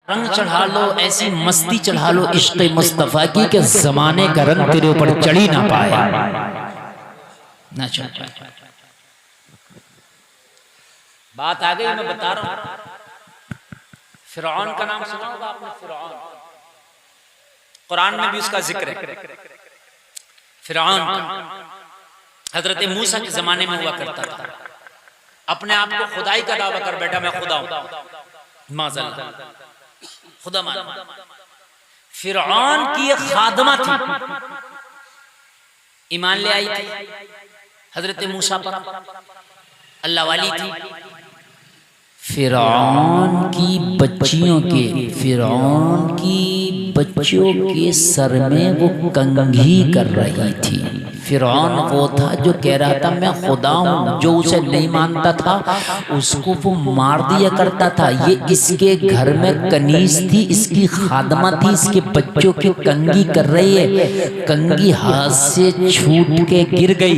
रंग चढ़ा लो, ऐसी मस्ती चढ़ा लो इश्क़ मुस्तफ़ा की कि ज़माने का रंग तेरे ऊपर चढ़ी ना पाए, ना चढ़ पाए। बात आ गई, मैं बता रहा हूं। फिरौन का नाम सुना होगा आपने? फिरौन कुरान में भी उसका जिक्र है। फिरौन हजरत मूसा के जमाने में हुआ करता था, अपने आप को खुदाई का दावा कर बैठा, मैं खुदा हूं, माज़अल्लाह, खुदा मान। फिरौन की एक खादमा थी, ईमान ले आई थी हजरत मूसा पर, अल्लाह वाली थी। फिरौन की बच्चियों के सर में वो कंघी कर रही थी। फिरौन वो था जो कह रहा था मैं खुदा हूँ, जो उसे नहीं मानता था उसको वो मार दिया करता था। ये इसके घर में कनीज थी, इसकी खादमा थी, इसके बच्चों की कंघी कर रही है। कंघी हाथ से छूट के गिर गई।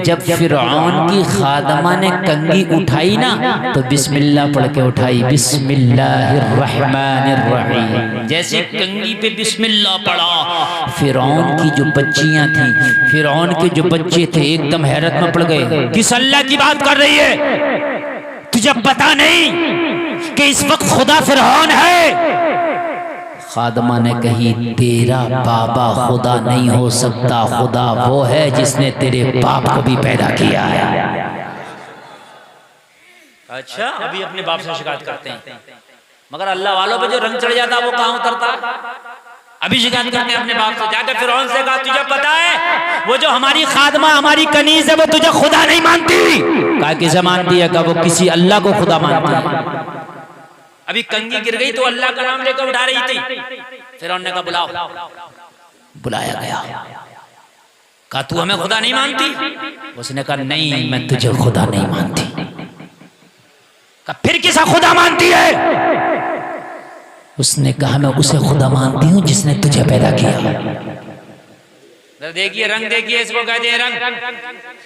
जब फिरौन की खादमा ने कंघी उठाई ना तो बिस्मिल्लाह पढ़ के उठाई, बिस्मिल्लाहिर्रहमानिर्रहीम। जैसे कंघी पे बिस्मिल्लाह पढ़ा, फिरौन की जो बच्चियां थी, फिरौन के जो बच्चे थे एकदम हैरत में पड़ गए। किस अल्लाह की बात कर रही है? तुझे पता नहीं कि इस वक्त खुदा फिरौन है? खादमा ने कही तेरा बाबा खुदा नहीं हो सकता, खुदा वो है जिसने तेरे बाप को भी पैदा किया है। अच्छा, अभी अपने बाप से शिकायत करते हैं, मगर अल्लाह वालों पे जो रंग चढ़ जाता है वो कहां उतरता है? अभी शिकायत करते हैं अपने बाप से। जाकर फिरौन से कहा तुझे पता है वो जो हमारी खादमा, हमारी कनीज है, वो तुझे खुदा नहीं मानती। कहा किसे मानती है? कहा वो किसी अल्लाह को खुदा मानती है। अभी कंघी गिर गई तो अल्लाह का नाम लेकर उठा रही थी। फिरौन ने कहा बुलाओ। बुलाया गया, कहा तू हमें खुदा नहीं मानती? उसने कहा नहीं, मैं तुझे खुदा नहीं मानती। कहा फिर किसा खुदा मानती है? उसने कहा मैं उसे खुदा मानती हूं जिसने तुझे पैदा किया। देखिए रंग, देखिए इसको कहते हैं रंग।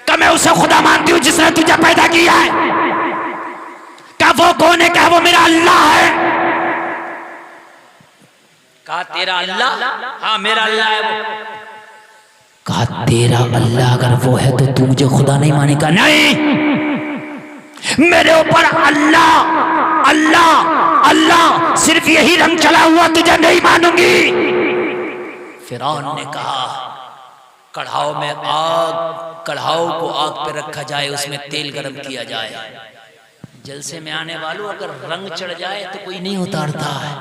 कहा मैं उसे खुदा मानती हूं जिसने तुझे पैदा किया है। कहा वो कौन है? कहा वो मेरा अल्लाह है। कहा तेरा अल्लाह? हाँ मेरा अल्लाह है वो। कहा तेरा अल्लाह अगर वो है तो तू मुझे खुदा नहीं मानेगा? नहीं, मेरे ऊपर अल्लाह अल्लाह अल्लाह सिर्फ यही रंग चला हुआ, तुझे नहीं मानूंगी। फिरौन ने कहा कढ़ाओ को आग पे रखा जाए, उसमें तेल गरम किया जाए। जलसे में आने वालों अगर रंग चढ़ जाए तो कोई नहीं उतारता है।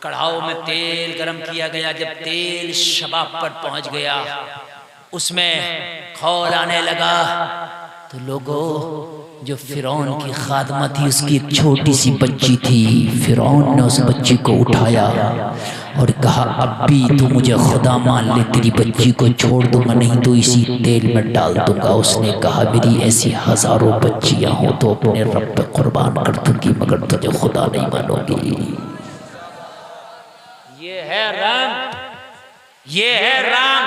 कढ़ाओ में तेल गरम किया गया। जब तेल शबाब पर पहुंच गया, उसमें खौल आने लगा तो लोगों, जो फिरौन की खादमा थी उसकी एक छोटी सी बच्ची थी, फिरौन ने उस बच्ची को उठाया और कहा अब भी तू मुझे खुदा मान ले, तेरी बच्ची को छोड़ दूंगा, नहीं तो इसी तेल में डाल दूंगा। उसने कहा मेरी ऐसी हजारों बच्चियां हो तो अपने रब पे कुर्बान कर दूंगी, मगर तुझे खुदा नहीं मानोगी। ये है रंग, ये है रंग।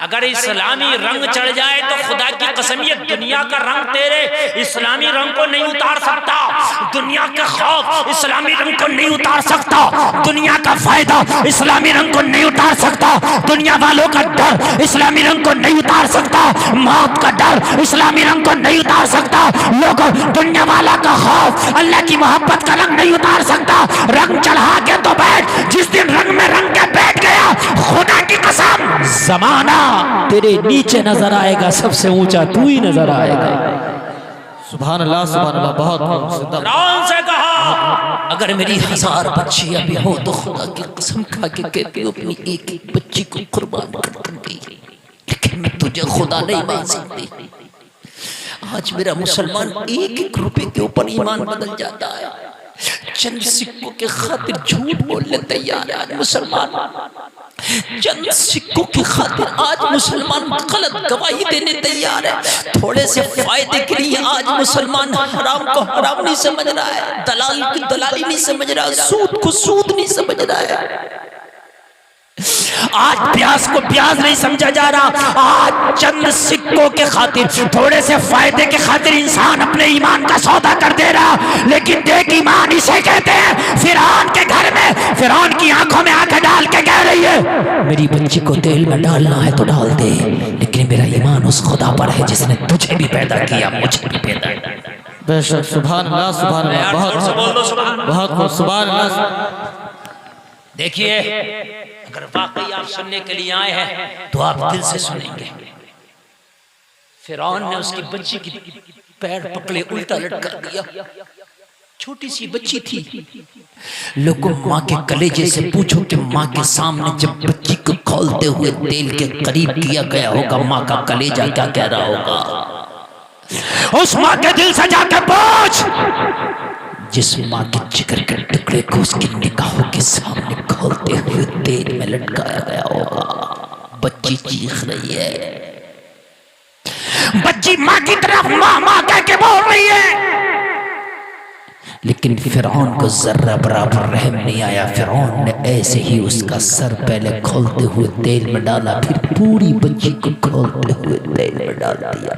अगर इस्लामी रंग चढ़ जाए तो खुदा की कसम ये दुनिया का रंग तेरे इस्लामी रंग को नहीं उतार सकता। दुनिया का खौफ इस्लामी रंग को नहीं उतार सकता। दुनिया का फायदा इस्लामी रंग को नहीं उतार सकता। दुनिया वालों का डर इस्लामी रंग को नहीं उतार सकता। मौत का डर इस्लामी रंग को नहीं उतार सकता। लोगों, दुनिया वाला का खौफ अल्लाह की मोहब्बत का रंग नहीं उतार सकता। रंग चढ़ा के तो बैठ, जिस दिन रंग में रंग के बैठ गया, खुदा की कसम जमाना तेरे नीचे नजर आएगा, सबसे ऊंचा तू ही नजर आएगा। सुभान अल्लाह, सुभान अल्लाह। बहुत फिरौन से कहा अगर मेरी 1000 बच्चियां भी हो तो खुदा की कसम खा के कहती हूं अपनी एक एक बच्ची को कुर्बान कर दूंगी, लेकिन मैं तुझे खुदा नहीं मान सकती। आज मेरा मुसलमान एक एक रुपए के ऊपर ईमान बदल जाता है। चंद सिक्कों के खातिर झूठ बोलने तैयार है आज मुसलमान। चंद सिक्कों की खातिर आज मुसलमान गलत गवाही देने तैयार है। थोड़े से फायदे के लिए आज मुसलमान हराम को हराम नहीं समझ रहा है, दलाल की दलाली नहीं समझ रहा, सूद को सूद नहीं समझ रहा है। आज प्यास को प्यास नहीं समझा जा रहा। आज चंद सिक्कों के खातिर, थोड़े से फायदे के खातिर इंसान अपने ईमान का सौदा कर दे रहा। लेकिन देख, ईमान इसे कहते हैं। फिरौन के घर में फिरौन की आंखों में आंखें डाल के कह रही है मेरी बच्ची को तेल में डालना है तो डाल दे, लेकिन मेरा ईमान उस खुदा पर है जिसने तुझे भी पैदा किया, मुझे भी पैदा किया। बेशक सुभान अल्लाह सुभान अल्लाह। बहुत बहुत सुभान अल्लाह। देखिए, अगर वाकई आप सुनने के लिए आए हैं तो आप दिल से सुनेंगे। फिरौन ने उसकी बच्ची की पैर पकड़े उल्टा लटका दिया। छोटी सी बच्ची थी। लोगों माँ के कलेजे से पूछो कि माँ के सामने जब बच्ची को खोलते हुए तेल के करीब किया गया होगा, माँ का कलेजा क्या कह रहा होगा। उस माँ के दिल से जाके पूछ, जिस माँ के जिगर के टुकड़े को उसकी निगाहों के सामने खोलते हुए तेल में लटकाया गया होगा। बच्ची चीख रही है, बच्ची माँ की तरफ माँ माँ कह के बोल रही है, लेकिन फिरौन को जर्रा बराबर रहम नहीं आया। फिरौन ने ऐसे ही उसका सर पहले खोलते हुए तेल में डाला, फिर पूरी बच्ची को खोलते हुए तेल में डाल दिया।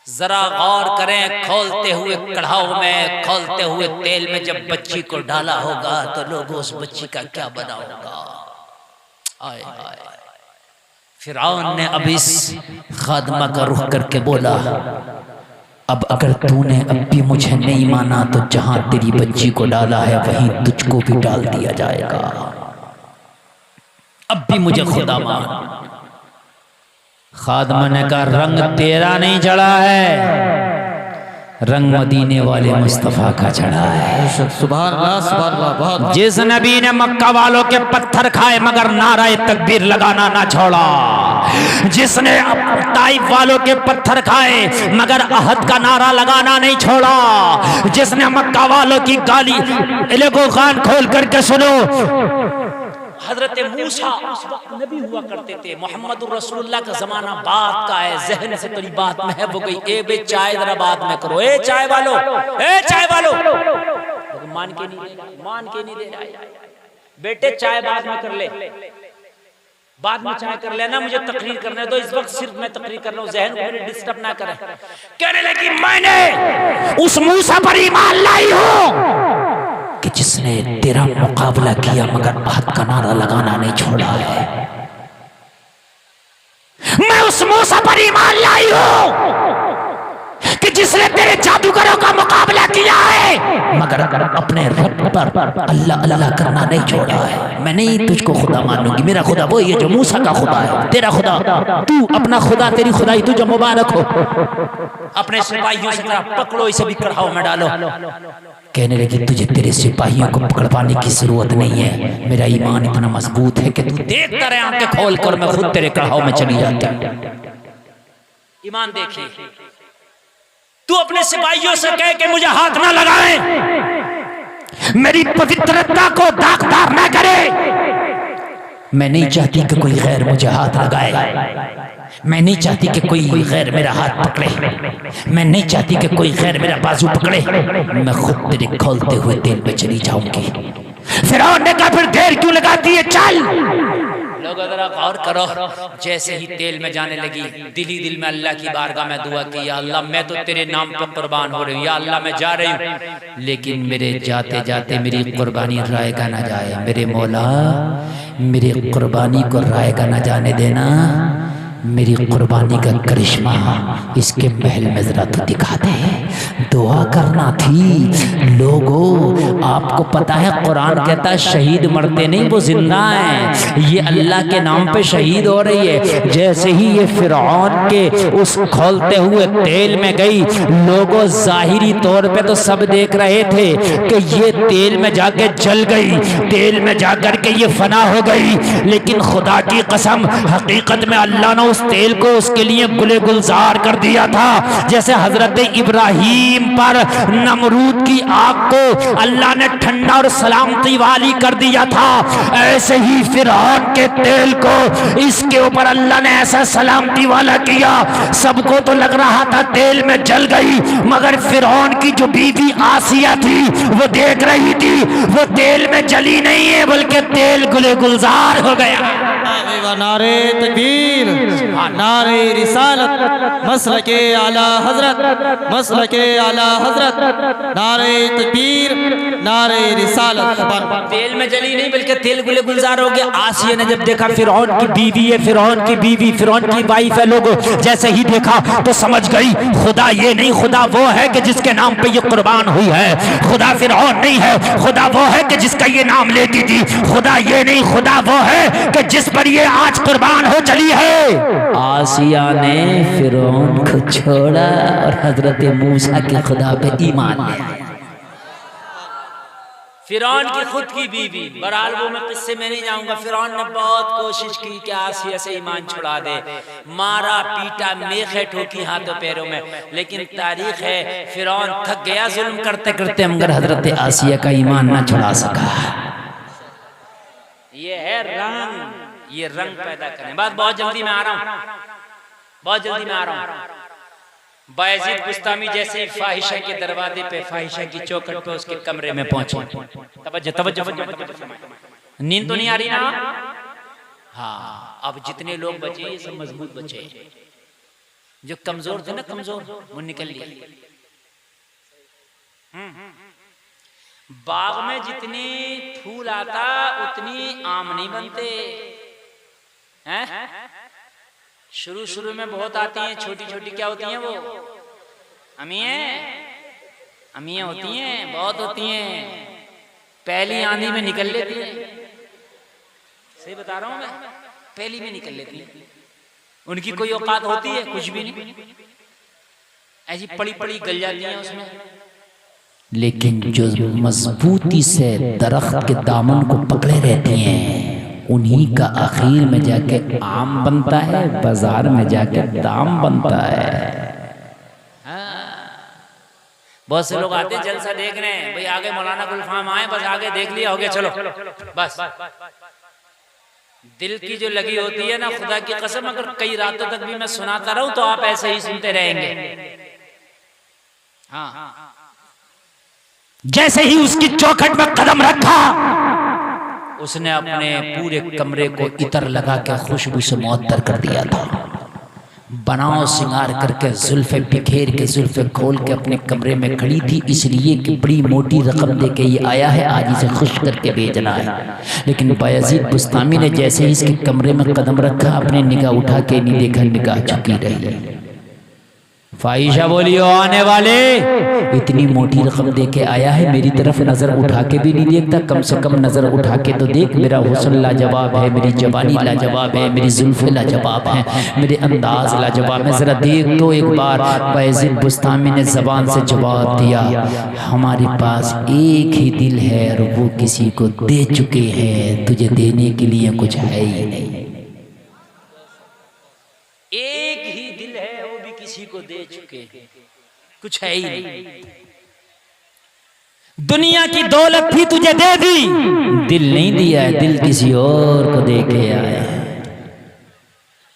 जरा गौर करें, खोलते हुए कढ़ाव में, खोलते हुए तेल में जब बच्ची को डाला होगा तो लोगों उस बच्ची का क्या बना होगा। आए आए। फिरौन ने अब इस खादमा का रुख करके बोला, अब अगर तूने अब भी मुझे नहीं माना तो जहां तेरी बच्ची को डाला है वहीं तुझको भी डाल दिया जाएगा। अब भी मुझे खुदा मान। खादमा ने कहा, रंग तेरा नहीं चढ़ा है, रंग मदीने वाले मुस्तफा का चढ़ा है। सुभान अल्लाह सुभान अल्लाह। बहुत। जिस नबी ने मक्का वालों के पत्थर खाए मगर नाराए तकबीर लगाना ना छोड़ा, जिसने ताइफ वालों के पत्थर खाए मगर अहद का नारा लगाना नहीं छोड़ा, जिसने मक्का वालों की गाली को कान खोल करके सुनो। हजरत मूसा उस वक्त नबी हुआ करते थे, मोहम्मद रसूलुल्लाह का जमाना बात का है, जहन से तेरी बात महव हो गई। ए बे चाय जरा बात में करो, ए चाय वालो, ए चाय वालो। मान के नहीं दे रहा। बेटे चाय बाद में कर ले, बाद में चाय कर लेना, मुझे तकरीर करने दो, इस वक्त सिर्फ मैं तकरीर कर रहा हूँ, जहन को मेरे डिस्टर्ब ना करें। कहने लगी, मैंने उस मूसा पर ईमान लाई हूँ कि जिसने तेरा मुकाबला किया मगर अहद का नारा लगाना नहीं छोड़ा है। मैं उस मूसा पर ईमान लाई हूँ कि जिसने तेरे जादूगरों का मुकाबला किया है मगर अपने रब पर अल्लाह अल्लाह करना नहीं छोड़ा है। मैं नहीं तुझको खुदा मानूंगी, मेरा खुदा वो है जो मूसा का खुदा है, तेरा खुदा तू अपना खुदा, तेरी खुदाई तुझे मुबारक हो। अपने सिपाहियों से पकड़ो, इसे भी कढ़ाव में डालो। कहने लगी, तुझे तेरे सिपाहियों को पकड़ पाने की जरूरत नहीं है, मेरा ईमान इतना मजबूत है कि तू देखता रहे आंखें खोल कर, मैं खुद तेरे कढ़ाव में चली जाती हूं। ईमान देखिए, तू अपने सिपाहियों से कह के मुझे हाथ ना लगाए, मेरी पवित्रता को दागदार ना करे। मैं नहीं चाहती कि कोई गैर मुझे हाथ लगाए, मैं नहीं चाहती कि कोई गैर मेरा हाथ पकड़े, मैं नहीं चाहती कि कोई गैर मेरा बाजू पकड़े, मैं खुद तेरे खोलते हुए तेल में चली जाऊंगी। फिरौन ने कहा, फिर देर क्यों लगाती है, चल। लोग जरा गौर करो, जैसे ही तेल में जाने लगी, दिल ही दिल में अल्लाह की बारगाह में दुआ की, या अल्लाह मैं तो तेरे नाम पर कुर्बान हो रही हूँ, या अल्लाह मैं जा रही हूँ, लेकिन मेरे जाते जाते मेरी कुर्बानी रायगा ना जाए, मेरे मौला मेरी कुर्बानी को रायगा ना जाने देना, मेरी कुर्बानी का करिश्मा इसके महल में जरा तो दिखा दे। दुआ करना थी। लोगों, आपको पता है कुरान कहता है शहीद मरते नहीं, वो जिंदा है। ये अल्लाह के नाम पे शहीद हो रही है। जैसे ही ये फिरौन के उस खोलते हुए तेल में गई, लोगों जाहिरी तौर पे तो सब देख रहे थे कि ये तेल में जाके जल गई, तेल में जाकर के ये फना हो गई, लेकिन खुदा की कसम हकीकत में अल्लाह ने उस तेल को उसके लिए गुले गुलजार कर दिया था। जैसे हजरत इब्राहिम पर नमरूद की आग को अल्लाह ने ठंडा और सलामती वाली कर दिया था, ऐसे ही फिरौन के तेल को इसके ऊपर अल्लाह ने ऐसा सलामती वाला किया। सबको तो लग रहा था तेल में जल गई, मगर फिरौन की जो बीवी आसिया थी वो देख रही थी, वो तेल में जली नहीं है बल्कि तेल गुले गुलजार हो गया। नारे तकबीर, नारे रिसालत, मसलके आला हजरत, मसलके आला हजरत, नारे तकबीर, नारे मीनारे रिसालत। तेल में जली नहीं बल्कि तेल गुले गुलजार हो गया। आसिया ने जब देखा फिरौन की बीवी है, फिरौन की बीवी, फिरौन की वाइफ है, लोगों जैसे ही देखा तो समझ गई खुदा ये नहीं, खुदा वो है कि जिसके नाम पे ये कुर्बान हुई है। खुदा फिरौन नहीं है, खुदा वो है कि जिसका ये नाम लेती थी। खुदा ये नहीं, खुदा वो है कि जिस पर ये आज कुर्बान हो चली है। आसिया ने फिरौन को छोड़ा और हजरत मूसा के खुदा पे ईमान ले। फिरौन की खुद की बीवी, बहरहाल वो मैं किस्से में नहीं जाऊंगा। फिरौन ने बहुत कोशिश की कि आसिया से ईमान छुड़ा दे, मारा पीटा, मेखे ठोकी हाथों पैरों में, लेकिन तारीख है फिरौन थक गया जुल्म करते करते, मगर हजरत आसिया का ईमान ना छुड़ा सका। ये है रंग, ये रंग पैदा करें। बात बहुत जल्दी में आ रहा हूं, बहुत जल्दी में आ रहा हूं। बायजीद बुस्तामी जैसे ही फाहिशा के दरवाजे पे, फाहिशा की चौखट पे उसके कमरे में पहुंचे। तवज्जो तवज्जो, नींद तो नहीं आ रही ना? हाँ, अब जितने लोग बचे ये सब मजबूत बचे, जो कमजोर थे ना, कमजोर वो निकल लिए। बाग में जितने फूल आता उतनी आम नहीं बनते हैं। शुरू शुरू में बहुत आती हैं, छोटी छोटी क्या होती हैं वो अमियां होती हैं, बहुत होती हैं, पहली आंधी में निकल लेती हैं। सही बता रहा हूं मैं, पहली में निकल लेती हैं। उनकी कोई औकात होती है? कुछ भी नहीं, ऐसी पड़ी पड़ी गल जाती हैं उसमें। लेकिन जो मजबूती से दरख्त के दामन को पकड़े रहती हैं, उन्हीं का आखिर में जाके आम बनता है, बाजार में जाके दाम बनता है। बहुत से लोग आते हैं जलसा देख रहे हैं, भाई आगे मौलाना गुलफाम आए, बस आगे देख लिया हो गया, चलो बस। दिल की जो लगी होती है ना, खुदा की कसम अगर कई रातों तक भी मैं सुनाता रहूं तो आप ऐसे ही सुनते रहेंगे। हाँ, जैसे ही उसकी चौखट में कदम रखा, उसने अपने पूरे कमरे को इतर लगा के खुशबू से मुअत्तर कर दिया था। बनाओ सिंगार करके, जुल्फे बिखेर के, जुल्फे खोल के अपने कमरे में खड़ी थी, इसलिए कि बड़ी मोटी रकम दे के ये आया है, आज इसे खुश करके भेजना है। लेकिन बायजीद बुस्तामी ने जैसे ही इसके कमरे में कदम रखा, अपने निगाह उठा के नहीं देखा, निगाह चुकी रही। फाहिशा बोलियो आने वाले, इतनी मोटी रकम दे के आया है, मेरी तरफ नजर उठा के भी नहीं देखता, कम से कम नजर उठा के तो देख। मेरा हुस्न लाजवाब है, मेरी जवानी लाजवाब है, मेरी जुल्फे लाजवाब हैं, मेरे अंदाज लाजवाब है, जरा देख तो एक बार। बायजीद बुस्तामी ने जबान से जवाब दिया, हमारे पास एक ही दिल है और वो किसी को दे चुके हैं, तुझे देने के लिए कुछ है ही नहीं। एक ही दिल है, वो भी किसी को दे चुके हैं, कुछ है ही नहीं। दुनिया की दौलत थी तुझे दे दी, दिल नहीं दिया है, दिल किसी और को दे के आया है।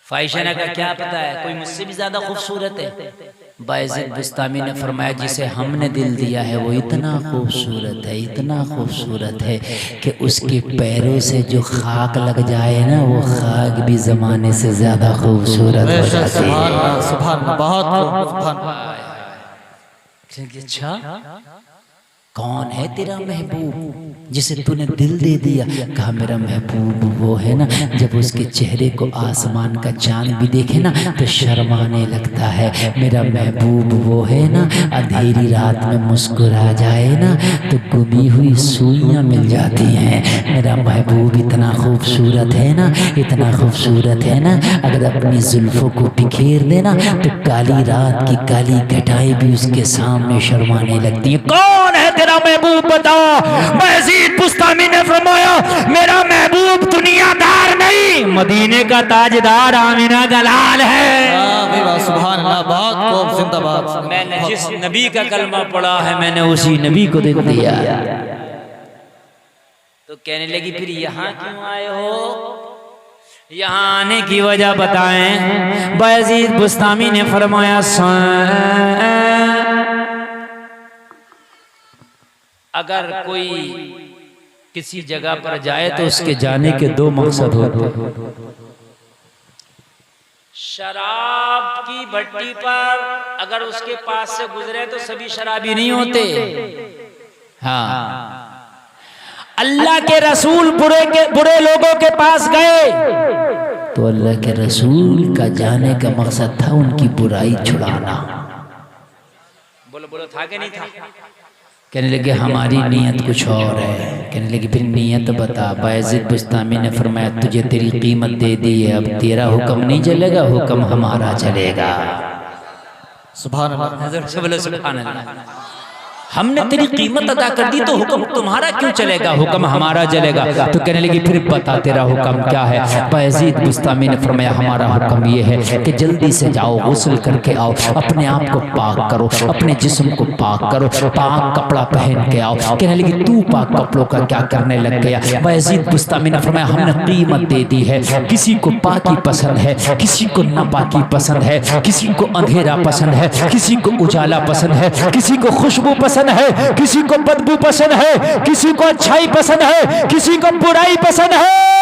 फाहिशा ने कहा क्या पता है कोई मुझसे भी ज्यादा खूबसूरत है। बायजीद बुस्तामी ने फरमाया जिसे हमने दिल दिया है वो इतना खूबसूरत है, इतना खूबसूरत है कि उसके पैरों से जो खाक लग जाए ना, वो खाक भी जमाने से ज्यादा खूबसूरत हो जाती है। सुभान बहुत। अच्छा, कौन है तेरा महबूब जिसे तूने दिल दे दिया? कहा मेरा महबूब वो है ना, जब उसके चेहरे को आसमान का चांद भी देखे ना तो शर्माने लगता है। मेरा महबूब वो है ना, अंधेरी रात में मुस्कुरा जाए ना तो गुमी हुई सुइयां मिल जाती हैं। मेरा महबूब इतना खूबसूरत है ना, इतना खूबसूरत है ना, अगर अपनी जुल्फों को बिखेर देना तो काली रात की काली घटाएं भी उसके सामने शर्माने लगती है। कौन है तेरा महबूब बताओ? बायजीद बुस्तामी ने फरमाया मेरा महबूब दुनियादार नहीं, मदीने का ताजदार आमिना का लाल है। सुभान अल्लाह, बहुत खूब, जिंदाबाद। मैंने जिस नबी का कलमा पढ़ा है मैंने उसी नबी को दे दिया। तो कहने लगी फिर यहाँ क्यों आए हो? यहाँ आने की वजह बताएं। बायजीद बुस्तामी ने फरमाया अगर कोई किसी जगह पर जाए तो उसके जाने के दो मकसद होते। शराब की भट्टी पर अगर उसके पास से गुजरे तो सभी शराबी नहीं होते। हाँ, अल्लाह के रसूल बुरे लोगों के पास गए तो अल्लाह के रसूल का जाने का मकसद था उनकी बुराई छुड़ाना। बोलो बोलो, था कि नहीं था? कहने लगे हमारी नीयत कुछ और है। कहने लगे फिर नीयत बता। बायज़िद बुस्तामी ने फरमाया तुझे तेरी कीमत दे दी है, अब तेरा हुक्म नहीं चलेगा, हुक्म हमारा चलेगा। सुभान अल्लाह। बोलो सुभान अल्लाह। हमने तेरी कीमत अदा कर दी तो हुक्म तुम्हारा क्यों चलेगा, हुक्म हमारा चलेगा। तो कहने लगी फिर बता तेरा हुक्म क्या है। बायज़ीद बुस्तामी ने फरमाया हमारा हुक्म ये है कि जल्दी से जाओ, गुस्ल करके आओ, अपने आप को पाक करो, अपने जिस्म को पाक करो, पाक कपड़ा पहन के आओ। कहने लगी तू पाक कपड़ों का क्या करने लग गया। बायज़ीद बुस्तामी ने फरमाया हमने कीमत दे दी है, किसी को पाकी पसंद है, किसी को नापाकी पसंद है, किसी को अंधेरा पसंद है, किसी को उजाला पसंद है, किसी को खुशबू पसंद है, किसी को बदबू पसंद है, किसी को अच्छाई पसंद है, किसी को बुराई पसंद है,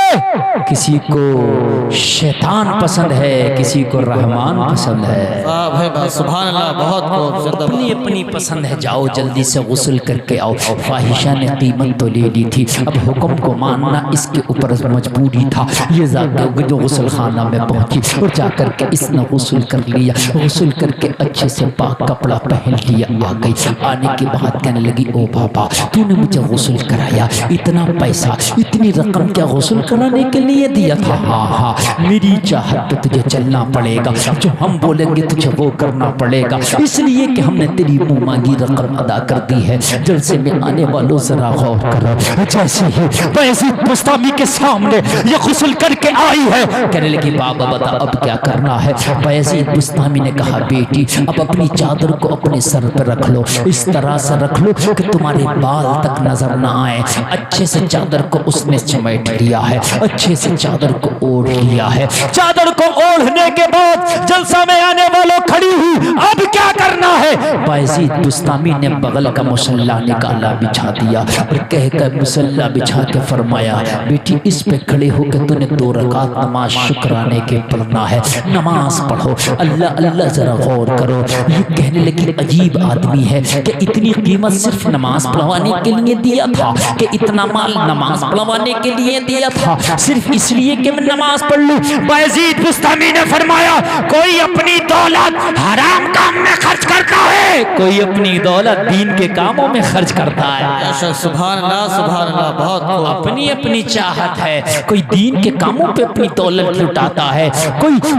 किसी को शैतान पसंद है, किसी को रहमान पसंद है। सुभान अल्लाह। बहुत अपनी अपनी पसंद है, जाओ जल्दी से गुस्ल करके आओ। फाहिशा ने कीमत तो ले ली थी, अब हुक्म को मानना इसके ऊपर मजबूरी था। ये जाकर जो गुस्ल खाना में पहुंची और जाकर के इसने गुस्ल कर लिया, गुस्ल करके अच्छे से पाक कपड़ा पहन लिया। आ गई, आने के बाद कहने लगी ओ बाबा तूने मुझे गुस्ल कराया, इतना पैसा इतनी रकम क्या गुस्ल कराने के लिए दिया था। हाँ हाँ मेरी चाहत पे तुझे चलना पड़ेगा, जो हम बोलेंगे तुझे वो करना पड़ेगा, इसलिए कि हमने तेरी मुँह मांगी रकम अदा कर दी है। जलसे में आने वालों जरा गौर करो। जैसे ही बायज़ीद बुस्तामी के सामने ये गुस्ल करके आई है, कहने लगी बाबा बता अब क्या करना है। बायज़ीद बुस्तामी ने कहा बेटी अब अपनी चादर को अपने सर पर रख लो, इस तरह से रख लो कि तुम्हारे बाल तक नजर ना आए। अच्छे से चादर को उसने समेट लिया है, अच्छे से चादर को ओढ़ लिया है। चादर को ओढ़ने के बाद जलसा में आने वालों खड़ी हुई, अब क्या करना है। बायज़ीद बुस्तामी ने बगल का मुसल्ला निकाला, बिछा दिया और कहकर मुसल्ला बिछा के फरमाया बेटी इस पे खड़े होकर तूने 2 रकात नमाज शुक्राने के पढ़ना है, नमाज पढ़ो। अल्लाह अल्लाह जरा गौर करो। ये कहने लगी अजीब आदमी है कि इतनी कीमत सिर्फ नमाज पढ़वाने के लिए दिया था, कि इतना माल नमाज पढ़वाने के लिए दिया था, सिर्फ इसलिए कि मैं नमाज पढ़ लूं। बायज़ीद बुस्तामी ने फरमाया कोई अपनी दौलत हराम काम में खर्च करता है, कोई अपनी दौलत दीन के कामों में खर्च करता है। सुभान अल्लाह सुभान अल्लाह। बहुत अपनी अपनी चाहत है, कोई दीन के कामों पे अपनी दौलत लुटाता है,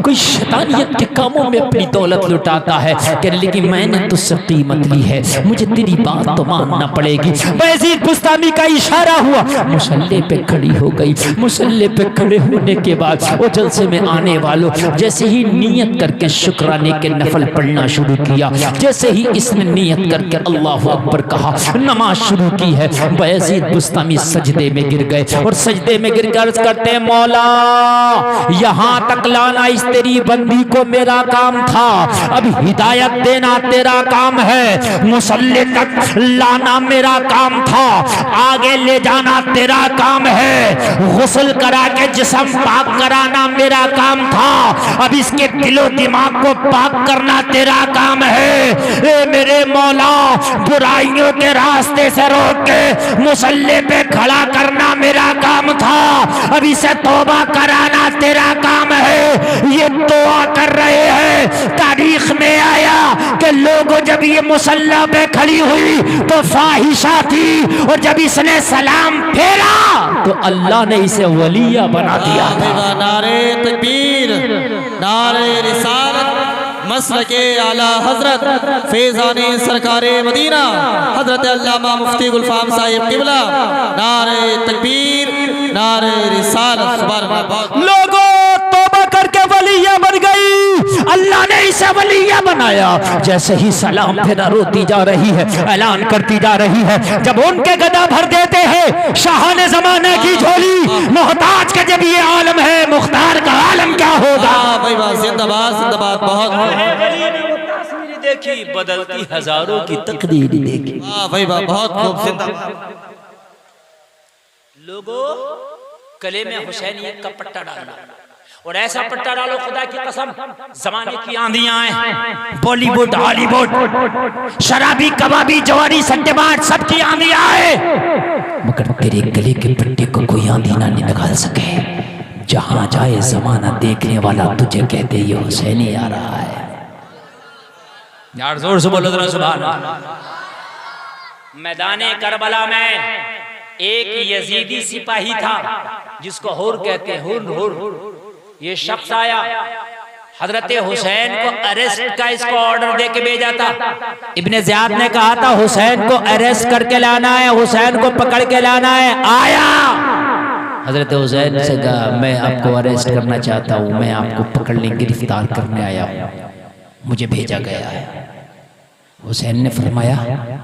कोई शैतानियत के कामों में अपनी दौलत लुटाता है। कहने लगी मैंने तुझसे कीमत ली है, मुझे तेरी बात तो मानना पड़ेगी। बायज़ीद बुस्तामी का इशारा हुआ, मुसल्ले पे खड़ी हो गई। मुसल्ले पे खड़े होने के बाद वो जलसे में आने वालों जैसे ही नियत करके शुक्राने के नफल पढ़ना शुरू किया, जैसे ही इसने नियत करके अल्लाह अकबर कहा, नमाज शुरू की है, बायज़ीद बुस्तामी सजदे में गिर गए और सजदे में गिर कर करते मौला यहाँ तक लाना इस तेरी बंदी को मेरा काम था, अब हिदायत देना तेरा काम है, मुसल्ले तक लाना मेरा काम था, आगे ले जाना तेरा काम है, गुस्ल करा के जिस्म पाक कराना मेरा काम था, अब इसके दिलो दिमाग को पाक करना तेरा काम है। ए मेरे मौला बुराइयों के रास्ते से रोक के मुसल्ले पे खड़ा करना मेरा काम था, अब इसे तौबा कराना तेरा काम है। ये दुआ कर रहे हैं। तारीख में आया कि लोगों जब ये मुसल्ला पे खड़ी हुई तो फाहिशा थी और जब इसने सलाम फेरा तो अल्लाह ने इसे वलिया बना दिया। नारे तकबीर, नारे रिसालत, मसलके आला हजरत फैज़ाने सरकारे मदीना हजरत अल्लामा मुफ्ती गुलफाम साहिब किबला, नारे तकबीर, नारे रिसालत। सुभान अल्लाह। लोगों तौबा करके वलिया बन गई, अल्लाह ने इसे वलिया बनाया। जैसे ही सलाम फेरा रोती जा रही है, ऐलान करती जा रही है, जब उनके गदा भर देते हैं शाहाने ज़माने की झोली, मोहताज का जब ये आलम है, मुख्तार का आलम क्या होगा। भाई बात जिंदाबाद जिंदाबाद। बहुत देखी बदलती हजारों की तकदीर देखी। भाई बात बहुत खूब जिंदाबाद। लोगों गले में हुसैनियत का पट्टा डालना, और ऐसा पट्टा डालो खुदा की कसम, जमाने की आंधियां आए, बॉलीवुड हॉलीवुड शराबी कबाबी जवारी सट्टेबाज सबकी आंधियां आए, मगर तेरे गले के पट्टे को कोई आंधी ना निकाल सके। जहां जाए जमाना देखने वाला तुझे कहते ये हुसैनी आ रहा है। यार जोर से बोलो जरा सुभान अल्लाह। मैदाने करबला में एक यजीदी सिपाही था जिसको हुर कहते हैं, हुर। ये शख्स आया, हजरत हुसैन को अरेस्ट का इसको ऑर्डर दे के भेजा था। इब्ने ज़ियाद ने कहा था हुसैन को अरेस्ट करके लाना है, हुसैन को पकड़ के लाना है। आया हजरत हुसैन से कहा मैं आपको अरेस्ट करना चाहता हूँ, मैं आपको पकड़ने गिरफ्तार करने आया हूँ, मुझे भेजा गया है। हुसैन ने फरमाया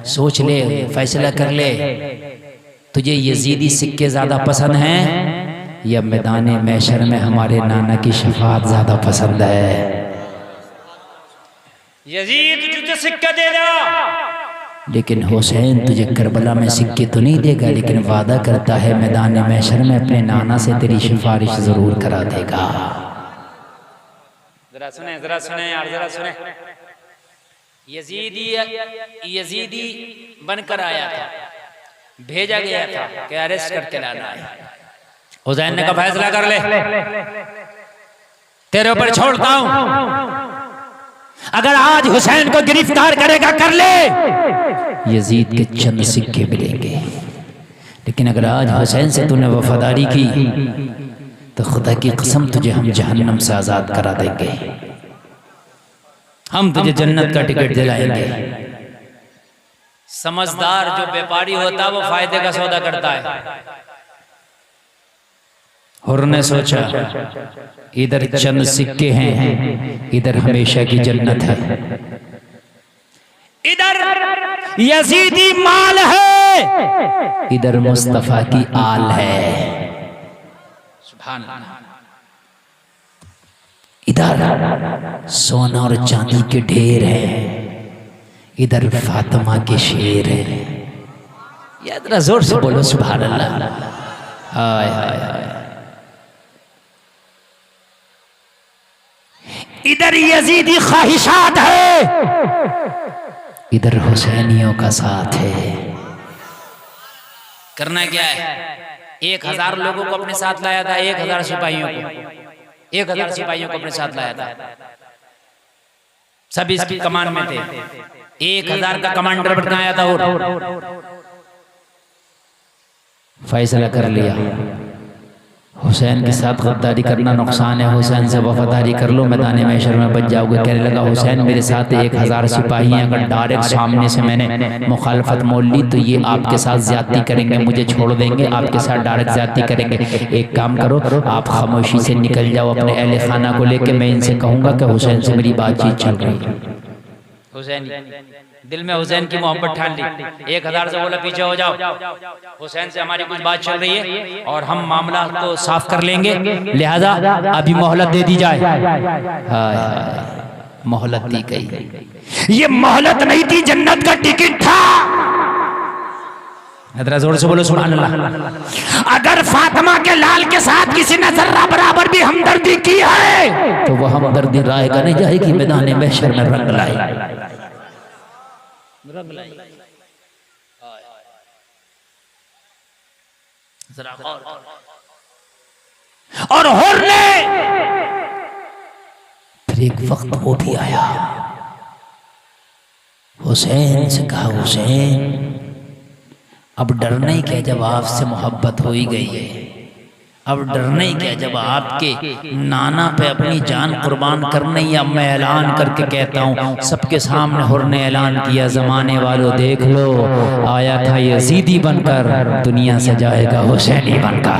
सोच ले, फैसला कर ले, तुझे यजीदी सिक्के ज्यादा पसंद हैं या मैदाने मैशर में हमारे नाना की शफाअत ज्यादा पसंद है? यजीद तुझे सिक्का देगा, लेकिन हुसैन तुझे करबला में सिक्के तो नहीं देगा, लेकिन वादा करता है मैदाने मैशर में अपने नाना से तेरी सिफारिश जरूर करा देगा। जरा सुने यार, जरा सुने। यजीदी बनकर आया था, भेजा गया था कि अरेस्ट करके लाना है। हुसैन ने कहा फैसला कर ले, तेरे ऊपर छोड़ता हूं, अगर आज हुसैन को गिरफ्तार करेगा कर ले, यजीद के चंद सिक्के मिलेंगे, लेकिन अगर आज हुसैन से तूने वफादारी की तो खुदा की कसम तुझे हम जहन्नम से आजाद करा देंगे, हम तुझे जन्नत का टिकट दिलाएंगे। समझदार जो व्यापारी होता है वो फायदे का सौदा करता है। हुर ने सोचा इधर चंद सिक्के हैं, इधर हमेशा की जन्नत है, इधर यजीदी माल है, इधर मुस्तफा की आल है। सुभान अल्लाह। इधर सोना और चांदी के ढेर हैं, इधर फातिमा के शेर है। या जरा जोर से बोलो सुभान अल्लाह। हाय हाय हाय। इधर यजीदी ख्वाहिशात है, इधर हुसैनियों का साथ है। करना क्या है? 1000 लोगों को अपने साथ लाया था, 1000 सिपाहियों को, 1000 सिपाहियों को अपने साथ लाया था। सब इसकी कमान में थे, 1000 का कमांडर बनाया था। और फैसला कर लिया हुसैन के साथ गद्दारी करना नुकसान है, हुसैन से वफादारी कर लो, मैदान मैशर में बच जाओगे। कहने लगा हुसैन मेरे साथ 1000 सिपाही हैं, अगर डायरेक्ट सामने से मैंने मुखालफत मोल ली तो ये आपके साथ ज्यादती करेंगे, मुझे छोड़ देंगे, आपके साथ डायरेक्ट ज्यादती करेंगे। एक काम करो, आप खामोशी से निकल जाओ अपने अहले खाना को लेके, मैं इनसे कहूँगा कि हुसैन से मेरी बातचीत चल रही है। हुसैन दिल में हुसैन की मोहब्बत ठान ली, 1000 से बोला पीछे हो जाओ, हुसैन से हमारी कुछ बात चल रही है और हम मामला को साफ कर लेंगे, लिहाजा अभी मोहलत दे दी जाए। मोहलत दी गई। ये मोहलत नहीं थी, जन्नत का टिकट था। जोर से बोलो सुभान अल्लाह। अगर फातिमा के लाल के साथ किसी ने जर्रा बराबर भी हमदर्दी की है तो वह हमदर्दी रायगा नहीं जाएगी, मैदान महशर में रंग लाई। और हुर ने फिर एक वक्त वो भी आया, हुसैन से कहा हुसैन अब डरना ही क्या जब आपसे मोहब्बत हो ही गई है, अब डरना ही क्या जब आपके नाना पे अपनी जान कुर्बान करने ही। अब मैं ऐलान करके कहता हूँ सबके सामने हुर ने ऐलान किया, जमाने वालों देख लो, आया था यजीदी बनकर, दुनिया से जाएगा हुसैनी बनकर।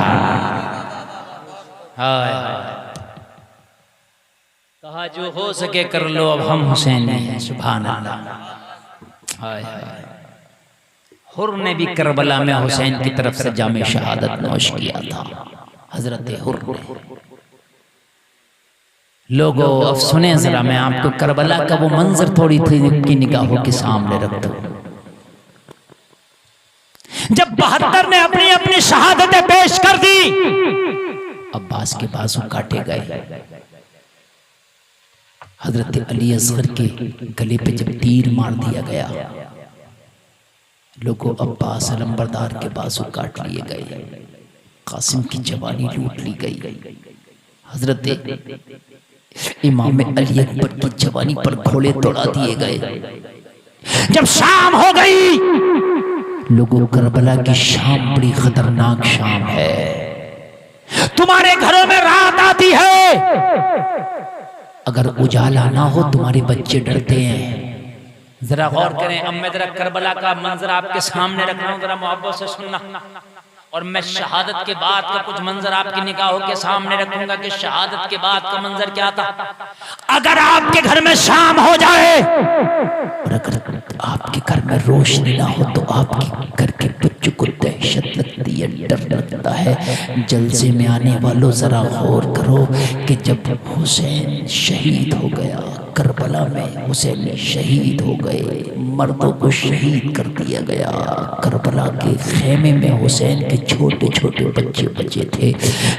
कहा जो हो सके कर लो, अब हम हुसैनी हैं। सुभान अल्लाह। हाय हाय। हुर ने भी करबला में हुसैन की तरफ से जामे शहादत नोश किया था, हजरत हुर ने। लोगों अब सुने जरा, मैं आपको करबला का वो मंजर थोड़ी की निगाहों के सामने रख दूं। जब 72 ने अपनी अपनी शहादतें पेश कर दी, अब अब्बास के बाजू काटे गए। हजरत अली असगर के गले पे जब तीर मार दिया गया, लोगों अब्बास अलंबरदार के बाजू काट लिए गए, कासिम की जवानी लूट ली गई। हजरत इमाम अली अकबर की जवानी पर घोड़े तोड़ा दिए गए। जब शाम हो गई, लोगों करबला की शाम बड़ी खतरनाक शाम है। तुम्हारे घरों में रात आती है, अगर उजाला ना हो तुम्हारे बच्चे डरते हैं। जरा गौर करें, अब मैं जरा करबला का मंजर आपके सामने रख रहा हूं, जरा मोहब्बत से सुनना। और मैं शहादत के बाद का कुछ मंजर आपकी निगाहों के सामने रखूंगा कि शहादत के बाद का मंजर क्या था। अगर आपके घर में शाम हो जाए और अगर आपके घर में रोशनी ना हो तो आपके घर के बच्चों को दहशत लगती है, डर लगता है। जलसे में आने वालों जरा गौर करो कि जब हुसैन शहीद हो गया, करबला में हुसैन शहीद हो गए, मर्दों को शहीद कर दिया गया। करबला के खेमे में हुसैन के छोटे छोटे बच्चे बचे थे।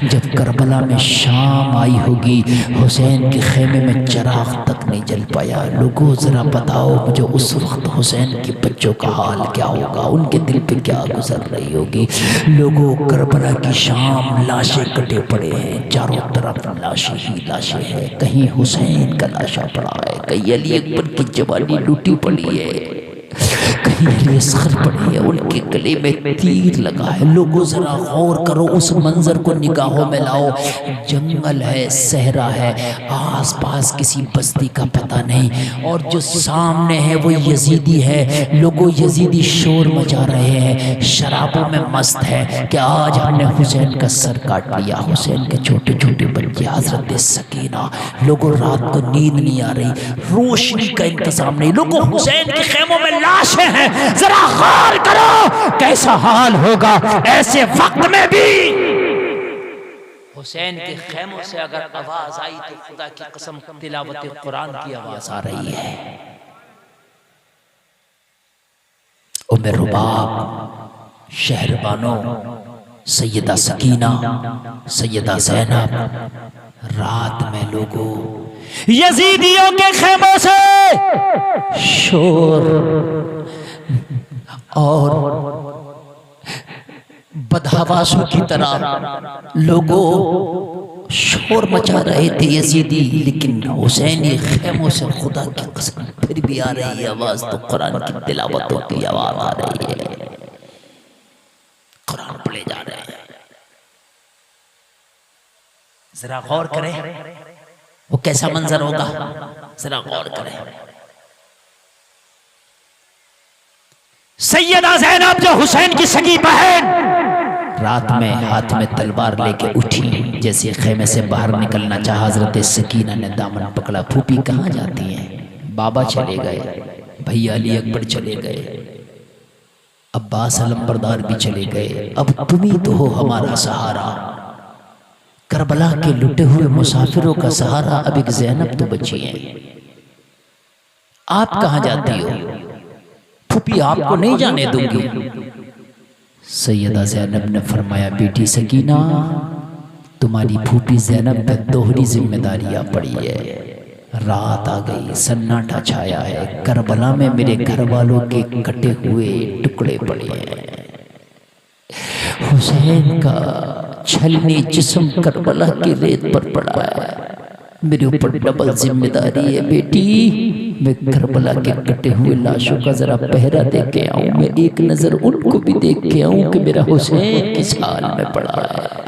जब करबला में शाम आई होगी, हुसैन के खेमे में चिराग तक नहीं जल पाया। लोगों जरा बताओ मुझे उस वक्त हुसैन के बच्चों का हाल क्या होगा, उनके दिल पे क्या गुजर रही होगी। लोगों करबला की शाम, लाशें कटे पड़े हैं, चारों तरफ लाशें ही लाशें हैं। कहीं हुसैन का लाशा पड़ा है, कहीं अली अकबर की जवानी लूटी पड़ी है, कहीं अली असगर पड़ी है, उनके गले में तीर लगा है। लोगों जरा गौर करो, उस मंजर को निगाहों में लाओ। जंगल है, सहरा है, आस पास किसी बस्ती का पता नहीं, और जो सामने है वो यजीदी है। लोगों यजीदी शोर मचा रहे हैं, शराबों में मस्त है कि आज हमने हुसैन का सर काट लिया। हुसैन के छोटे छोटे बच्चे, हजरत सकीना। लोगों रात को नींद नहीं आ रही, रोशनी का इंतजाम नहीं। लोगों हुसैन के खेमों में लाशें हैं। जरा गौर करो कैसा हाल होगा ऐसे वक्त में भी। हुसैन के खेमों से अगर आवाज आई तो खुदा की कसम तिलावत कुरान की आवाज आ रही है। उम्मे रुबाब, शहरबानो, सैयदा सकीना, सैयदा ज़ैनब, रात में लोगों यजीदियों के खेमों से शोर और बदहवासों की तरह लोगों शोर मचा रहे थे यजीदी। लेकिन हुसैनी खेमों से खुदा की कसम फिर भी आ रही है आवाज, तो कुरान की तिलावतों की आवाज आ रही है। कुरान पढ़े जा रहे हैं। जरा गौर करें वो कैसा मंजर होगा, जरा गौर करें। सैयदा ज़ैनब जो हुसैन की सगी बहन, रात में हाथ में तलवार लेके उठी, जैसे खेमे से बाहर निकलना चाहा। हजरत सकीना ने दामन पकड़ा। फूफी कहाँ जाती हैं? बाबा चले गए, भैया अली अकबर चले गए, अब्बास अलंबरदार भी चले गए, अब तुम ही तो हो हमारा सहारा। करबला के लुटे हुए मुसाफिरों का सहारा अब एक ज़ैनब तो बची है। आप कहाँ जाती हो? फूफी आपको नहीं जाने दूंगी। सैयदा ज़ैनब ने फरमाया, बेटी सकीना, तुम्हारी फूफी ज़ैनब पे दोहरी जिम्मेदारियां पड़ी है। रात आ गई, सन्नाटा छाया है, करबला में मेरे घर वालों के कटे हुए टुकड़े पड़े हैं। हुसैन का छलनी जिस्म करबला की रेत पर पड़ा है। मेरे ऊपर डबल जिम्मेदारी है बेटी। मैं करबला के कटे हुए लाशों का जरा पहरा दे के आऊं, मैं एक नजर उनको भी देख के आऊं कि मेरा हुसैन किस हाल में पड़ा है,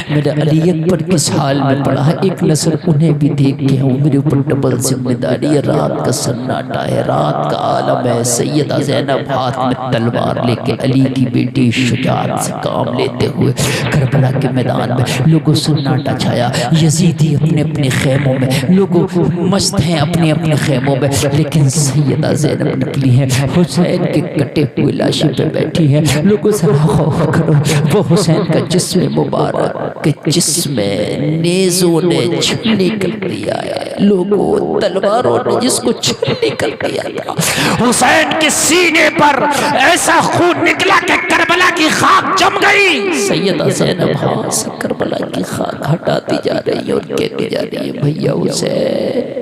मेरा अली अकबर किस हाल में पड़ा है। एक नजर उन्हें भी देख के आऊं। मेरे ऊपर डबल जिम्मेदारी है। रात का सन्नाटा है, रात का आलम है। सैयदा ज़ैनब हाथ में तलवार लेके अली की बेटी शुजाअत से काम लेते हुए करबला के मैदान में लोगों सन्नाटा छाया। यजीदी अपने अपने खेमों में, लोगों मस्त हैं अपने अपने खेमों में, लेकिन सैयदा ज़ैनब निकली है, हुसैन के कटे हुए लाशे पे बैठी है। लोगों से करो वो हुसैन का जिस्म मुबारक कि जिसमें नेज़ों ने छलनी कर दिया है, लोगों तलवारों ने जिसको छलनी कर दिया था। हुसैन के सीने पर ऐसा खून निकला कि करबला की खाक जम गई। सैयदा ज़ैनब हाथ से करबला की खाक हटाती जा रही है और कहती जा रही है, भैया हुसैन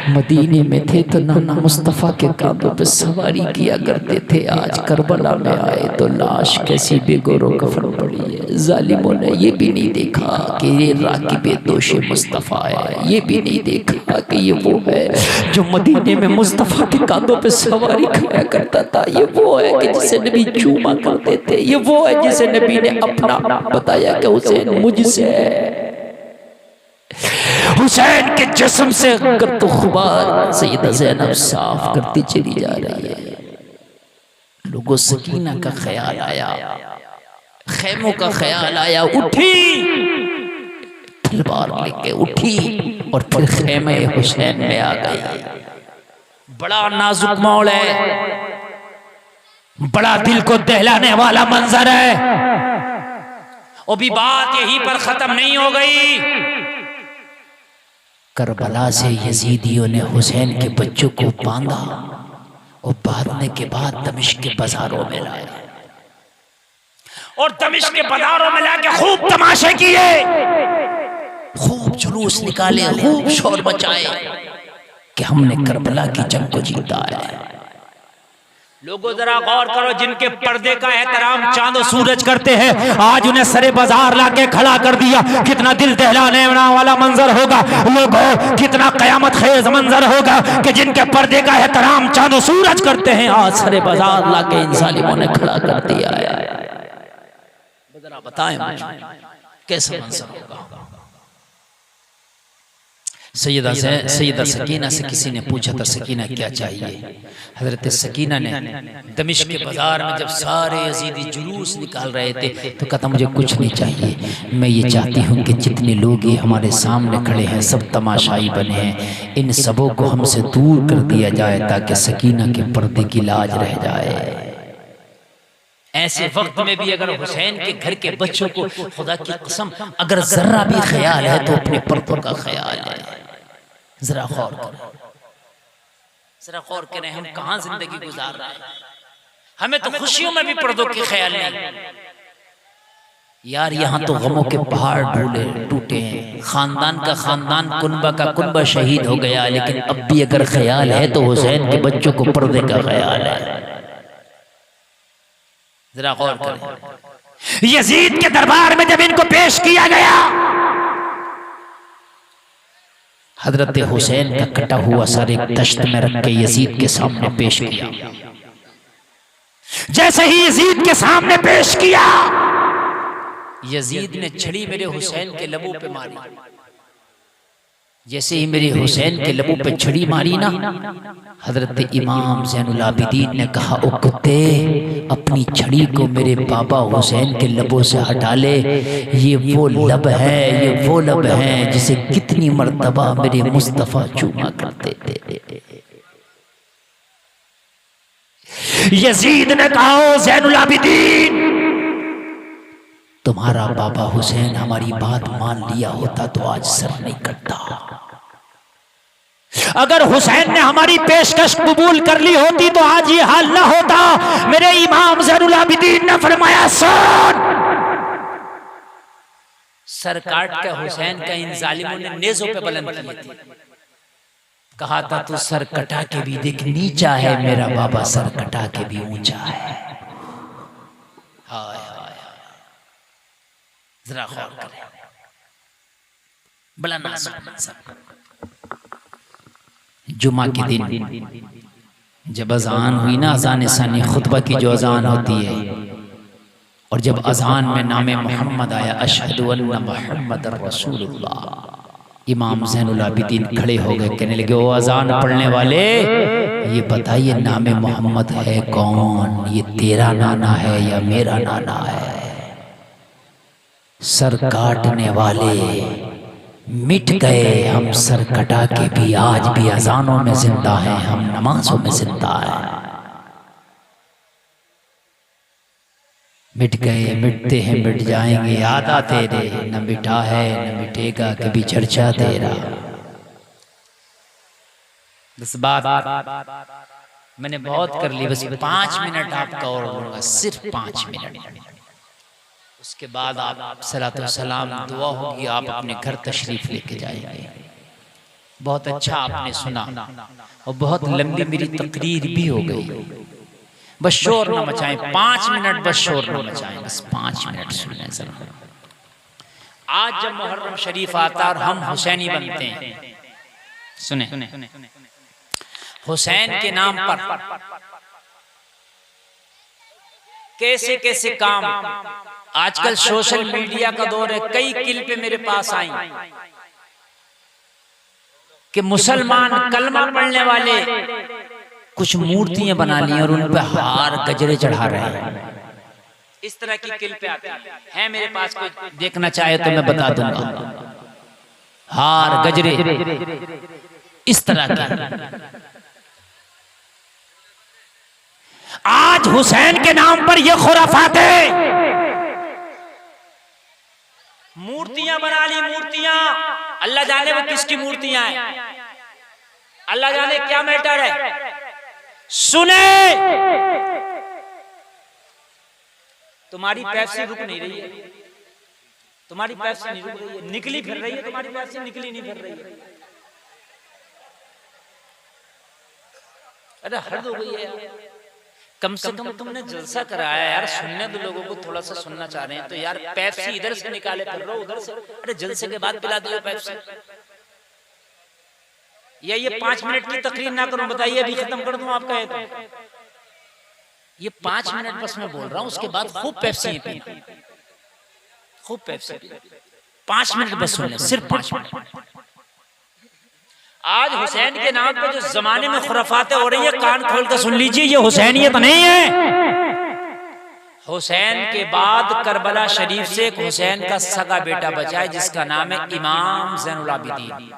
मदीने में थे तो नाना मुस्तफ़ा के कांधों पे सवारी किया करते थे, आज करबला में आए तो लाश कैसी बेगोरो कफन पड़ी है। जालिमों ने ये भी नहीं देखा कि ये राकिबे दोषे मुस्तफ़ा है, ये भी नहीं देखा कि ये वो है जो मदीने में मुस्तफ़ा के कांधों पे सवारी किया करता था, ये वो है कि जिसे नबी चूमा करते थे, ये वो है जिसे नबी ने अपना बताया कि हुसैन मुझसे है। हुसैन के जिस्म से गर्द खुबार सैयदा ज़ैनब साफ करती चली जा रही है। लोगों सकीना का ख्याल आया, खैमों का ख्याल आया, उठी तलवार लेके उठी और फिर खैमे हुसैन में आ गई। बड़ा नाजुक माहौल है, बड़ा दिल को दहलाने वाला मंजर है। अभी बात यहीं पर खत्म नहीं हो गई। करबला से यजीदियों ने हुसैन के बच्चों को बांधा और बांधने के बाद दमिश्क के बाजारों में लाया और दमिश्क के बाजारों में लाके खूब तमाशे किए, खूब जुलूस निकाले, खूब शोर मचाए कि हमने करबला की जंग को जीता है। लोगों जरा गौर करो, जिनके पर्दे का एहतराम चांद और सूरज करते हैं, आज उन्हें सरे बाजार लाके खड़ा कर दिया। कितना दिल दहलाने वाला मंजर होगा लोगों, कितना कयामत खेज मंजर होगा कि जिनके पर्दे का एहतराम चांद और सूरज करते हैं, आज सरे बाजार लाके इन जालिमों ने खड़ा कर दिया है। जरा बताएं कैसा मंजर होगा। सैयदा सकीना से किसी ने पूछा था, सकीना क्या चाहिए? हजरत सकीना ने दमिश्क के बाजार में जब सारे यजीदी जुलूस निकाल रहे थे तो कहता मुझे कुछ नहीं चाहिए, मैं ये चाहती हूँ कि जितने लोग ये हमारे सामने खड़े हैं सब तमाशाई बने हैं, इन सबों को हमसे दूर कर दिया जाए ताकि सकीना के पर्दे की लाज रह जाए। ऐसे वक्त में भी अगर हुसैन के घर के बच्चों को खुदा की कसम अगर जरा भी ख्याल है तो अपने पर्दों का ख्याल है। जरा गौर करें, जरा गौर करें, हम कहां जिंदगी गुजार रहे हैं। हमें तो खुशियों में भी पर्दों की ख्याल नहीं यार। यहाँ तो गमों के पहाड़ टूटे हैं, खानदान का खानदान, कुनबा का कुनबा शहीद हो गया, लेकिन अब भी अगर ख्याल है तो हुसैन के बच्चों को पर्दे का ख्याल है। जरा गौर करें, यजीद के दरबार में जब इनको पेश किया गया, हजरत हुसैन का कटा हुआ सर एक तश्त में रख के यजीद के सामने पेश किया। जैसे ही यजीद के सामने पेश किया, यजीद ने छड़ी मेरे हुसैन के लबों पे मारी। जैसे ही मेरे हुसैन के लबों पे छड़ी मारी ना, हजरत इमाम ज़ैनुल आबिदीन ने कहा, ओ कुत्ते, अपनी छड़ी को मेरे बाबा हुसैन के लबों से हटा ले। ये वो लब है, ये वो लब है जिसे कितनी मर्तबा मेरे मुस्तफ़ा चूमा करते थे। यजीद ने कहा, ज़ैनुल आबिदीन, तुम्हारा बाबा हुसैन हमारी बात मान लिया होता तो आज सर नहीं कटता। अगर हुसैन ने हमारी पेशकश कबूल कर ली होती तो आज ये हाल ना होता। मेरे इमाम ज़ैनुल आबिदीन ने फरमाया, सुन, सर काट के हुसैन का इन जालिमों ने नेज़ों पे बुलंद किए थे। कहा था तू सर कटा के भी देख नीचा है, मेरा बाबा सर कटा के भी ऊंचा है। हाय हाय, जरा गौर करें, बड़ा नाजुक मंजर। जुमा के दिन जब अजान हुई ना, अजान सानी खुतबा की जो अजान होती है, और जब अजान में नाम मोहम्मद आया, अशहदु अन्ना मुहम्मदर रसूलुल्लाह, इमाम ज़ैनुल आबिदीन खड़े हो गए, कहने लगे, ओ अजान पढ़ने वाले, ये बताइए नाम मोहम्मद है कौन? ये तेरा नाना है या मेरा नाना है? सर काटने वाले मिट गए, हम सर कटा के भी आज भी अजानों में जिंदा हैं, हम नमाजों में जिंदा हैं। मिट गए मिटते हैं मिट जाएंगे यादा तेरे, न मिटा है न मिटेगा कभी चर्चा तेरा। बस बात मैंने बहुत कर ली, बस 5 मिनट आपका और लूंगा, सिर्फ 5 मिनट। उसके बाद आप सलातो सलाम दुआ होगी, आप अपने घर तशरीफ लेके जाएंगे। बहुत अच्छा आपने सुना और बहुत लंबी मेरी तकरीर भी हो गई। बस शोर न मचाएं, 5 मिनट बस शोर न मचाएं, बस 5 मिनट सुनने जरा। आज जब मुहर्रम शरीफ आता और हम हुसैनी बनते हैं, सुने हुसैन के नाम पर कैसे कैसे काम। आजकल सोशल मीडिया का दौर है, कई क्लिपें मेरे पास आई कि मुसलमान कलमा पढ़ने वाले कुछ मूर्तियां बना ली और उन पे हार गजरे चढ़ा रहे हैं। इस तरह की क्लिपें आती हैं मेरे पास, कोई देखना चाहे तो मैं बता दूंगा। हार गजरे इस तरह के। आज हुसैन के नाम पर ये खुराफात है, मूर्तियां बना ली, मूर्तियां। अल्लाह जाने वो किसकी मूर्तियां हैं, अल्लाह जाने क्या मैटर है। सुने, तुम्हारी पेप्सी रुक नहीं रही है, तुम्हारी पेप्सी नहीं रुक रही है, निकली फिर रही है, तुम्हारी पेप्सी निकली नहीं फिर रही है। अरे हद हो गई है यार, कम से कम तुमने जलसा कराया यार, सुनने दो लोगों को, थोड़ा सा सुनना चाह रहे हैं तो यार पेप्सी इधर से निकाले फिर रहो उधर से। अरे जलसे के बाद पिला दियो पेप्सी। ये 5 मिनट की तकरीर ना करूं, बताइए अभी खत्म कर दूं आपका। तो ये 5 मिनट बस मैं बोल रहा हूं, उसके बाद खूब पेप्सी पीना, खूब पेप्सी। 5 मिनट बस सुन ले, सिर्फ 5 मिनट। आज हुसैन के नाम पे जो जमाने में खुराफातें हो रही है, कान खोल कर सुन लीजिए, ये हुसैनियत नहीं है। हुसैन के बाद करबला शरीफ से एक हुसैन का सगा बेटा बचा है जिसका नाम है इमाम ज़ैनुल आबिदीन।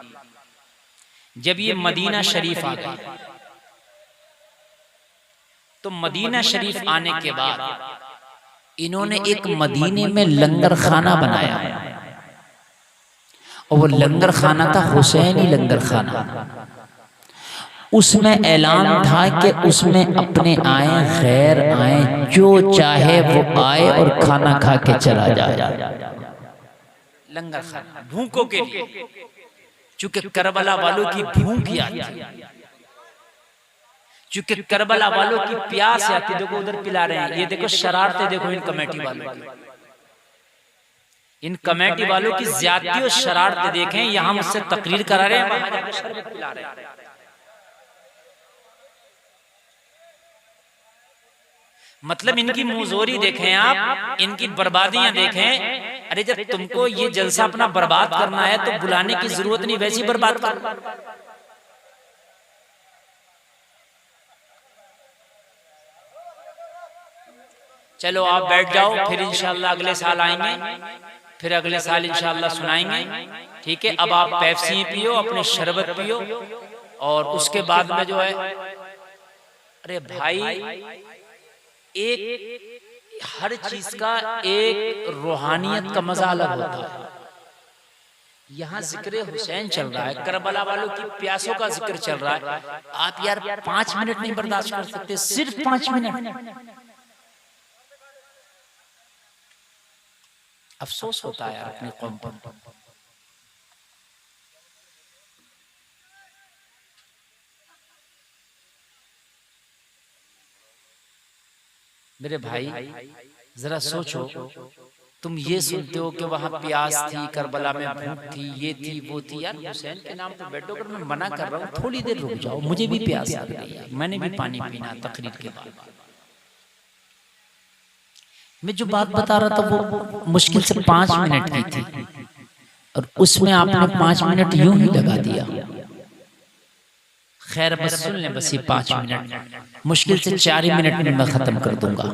जब ये मदीना शरीफ आ गया तो मदीना शरीफ आने के बाद इन्होंने एक मदीने में लंगर खाना बनाया और वो लंगर खाना था हुसैनी लंगर खाना। उसमें ऐलान था कि उसमें अपने आए खैर आए, जो चाहे वो आए और खाना खा के चला जाए। लंगर खाना भूखों के लिए, चूंकि करबला वालों की भूख आती, चूंकि करबला वालों की प्यास आती। देखो उधर पिला रहे हैं, ये देखो शरारतें देखो इन कमेटी वालों की, इन कमेटी वालों की ज्यादती और शरारतें देखें। यहां मुझसे तकरीर करा रहे हैं, वहां जाकर शरबत पिला रहे हैं। मतलब इनकी मुंहजोरी देखें आप, इनकी बर्बादियां देखें। अरे जब तुमको ये जलसा अपना बर्बाद करना है तो बुलाने की जरूरत नहीं, वैसी बर्बाद कर। चलो आप बैठ जाओ, फिर इंशाल्लाह अगले साल आएंगे, फिर अगले साल इंशाल्लाह सुनाएंगे, ठीक है। अब आप पेप्सी पियो, अपने शरबत पियो, और उसके बाद में जो है, अरे भाई एक हर चीज का एक रूहानियत का मजा अलग होता है। यहाँ जिक्र हुसैन चल रहा है, करबला वालों की प्यासों का जिक्र चल रहा है। आप यार 5 मिनट नहीं बर्दाश्त कर सकते, सिर्फ 5 मिनट। अफसोस होता है यार अपनी कौम पर। मेरे भाई जरा सोचो, तुम ये सुनते हो कि वहां प्यास थी, करबला में भूख थी, ये थी वो थी। यार हुसैन के नाम पर बैठो, कर मैं मना कर रहा हूँ, थोड़ी देर रुक जाओ, मुझे भी प्यास लग रही है, मैंने भी पानी पीना तकरीर के बाद। मैं जो बात बता रहा था वो मुश्किल से 5 मिनट की थी और उसमें आपने 5 मिनट यूं ही लगा दिया। खैर बस सुन लें, बस ये 5 मिनट, मुश्किल से 4 ही मिनट में मैं खत्म कर दूंगा।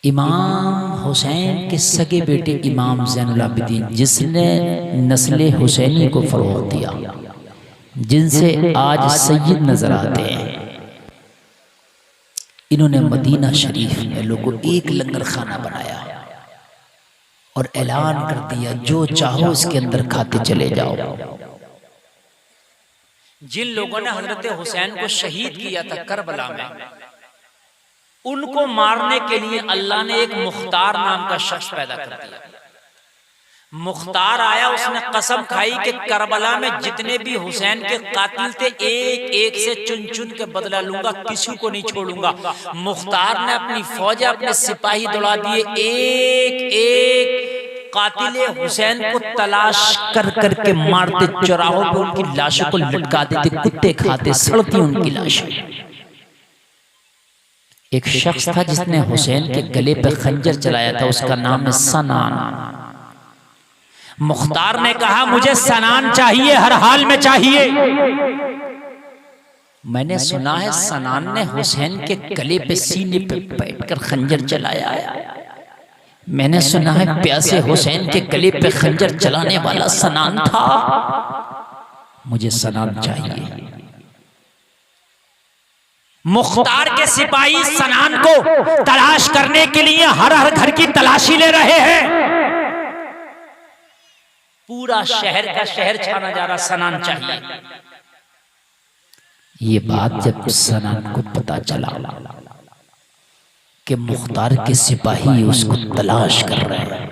इमाम हुसैन के सगे बेटे इमाम ज़ैनुल आबिदीन, जिसने नस्ल हुसैनी को फरोग दिया, जिनसे आज सैयद नजर आते हैं, इन्होंने मदीना शरीफ में लोगों एक लंगर खाना बनाया और ऐलान कर दिया जो चाहो इसके अंदर खाते चले जाओ। जिन लोगों ने हजरत हुसैन को शहीद किया था करबला में, उनको मारने के लिए अल्लाह ने एक मुख्तार नाम का शख्स पैदा कर दिया। मुख्तार आया, उसने कसम खाई कि करबला में जितने भी हुसैन के कातिल थे एक एक से चुन चुन के बदला लूंगा, किसी को नहीं छोड़ूंगा। मुख्तार ने अपनी फौज, अपने सिपाही दौड़ा दिए, एक एक कातिल हुसैन को तलाश कर करके मारते, चौराहों पे उनकी लाशों को लटका देते, कुत्ते खाते, सड़ती उनकी लाशें। एक शख्स था जिसने हुसैन के गले पे खंजर चलाया था, उसका नाम है सनान। मुख्तार ने कहा मुझे सनान चाहिए, हर हाल में चाहिए। मैंने सुना है सनान ने हुसैन के गले पे, सीने पे बैठकर खंजर चलाया है। मैंने सुना है प्यासे हुसैन के गले पे खंजर चलाने वाला सनान था। मुझे सनान चाहिए। मुख्तार के सिपाही सनान को तलाश करने के लिए हर हर घर की तलाशी ले रहे हैं। पूरा शहर का शहर छाना जा रहा, सनान चाहिए। ये बात जब सनान को पता चला कि मुख्तार के सिपाही उसको तलाश कर रहे हैं,